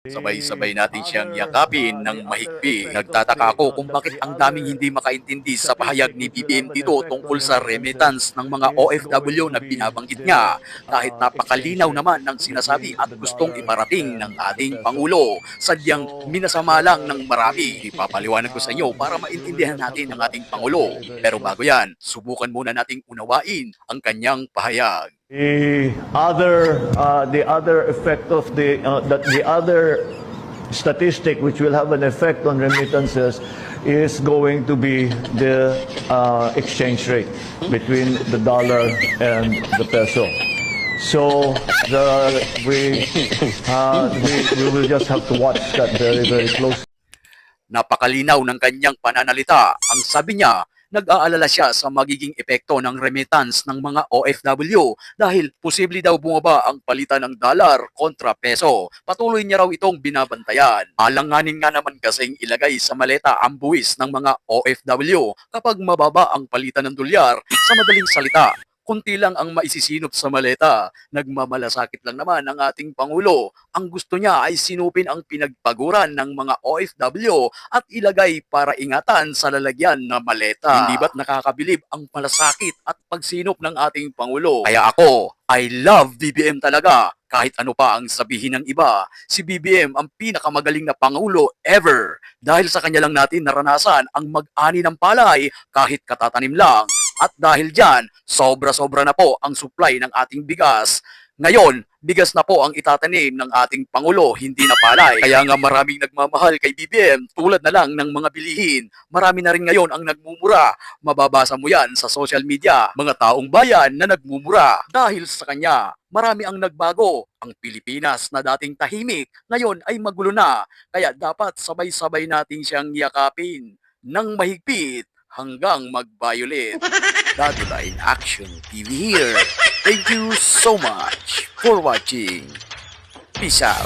Sabay-sabay natin siyang yakapin ng mahigpit. Nagtataka ako kung bakit ang daming hindi makaintindi sa pahayag ni BBM dito tungkol sa remittance ng mga OFW na binabanggit niya. Kahit napakalinaw naman ng sinasabi at gustong iparating ng ating Pangulo. Sadyang minasama lang ng marami. Ipapaliwanag ko sa inyo para maintindihan natin ang ating Pangulo. Pero bago yan, subukan muna nating unawain ang kanyang pahayag. The other effect of the other statistic which will have an effect on remittances is going to be the exchange rate between the dollar and the peso. So we will just have to watch that very, very closely. Napakalinaw ng kanyang pananalita. Ang sabi niya, nag-aalala siya sa magiging epekto ng remittance ng mga OFW dahil posible daw bumaba ang palitan ng dollar kontra peso. Patuloy niya raw itong binabantayan. Alanganin nga naman kasing ilagay sa maleta ang buwis ng mga OFW kapag mababa ang palitan ng dolyar. Sa madaling salita, kunti lang ang maisisinop sa maleta. Nagmamalasakit lang naman ang ating Pangulo. Ang gusto niya ay sinupin ang pinagpaguran ng mga OFW at ilagay para ingatan sa lalagyan na maleta. Hindi ba't nakakabilib ang malasakit at pagsinop ng ating Pangulo? Kaya ako, I love BBM talaga. Kahit ano pa ang sabihin ng iba, si BBM ang pinakamagaling na Pangulo ever. Dahil sa kanya lang natin naranasan ang mag-ani ng palay kahit katatanim lang. At dahil dyan, sobra-sobra na po ang supply ng ating bigas. Ngayon, bigas na po ang itatanim ng ating Pangulo, hindi na palay. Kaya nga maraming nagmamahal kay BBM tulad na lang ng mga bilihin. Marami na rin ngayon ang nagmumura. Mababasa mo yan sa social media. Mga taong bayan na nagmumura. Dahil sa kanya, marami ang nagbago. Ang Pilipinas na dating tahimik, ngayon ay magulo na. Kaya dapat sabay-sabay natin siyang yakapin ng mahigpit hanggang mag-violet. Dadula in Action TV here. Thank you so much for watching. Peace out.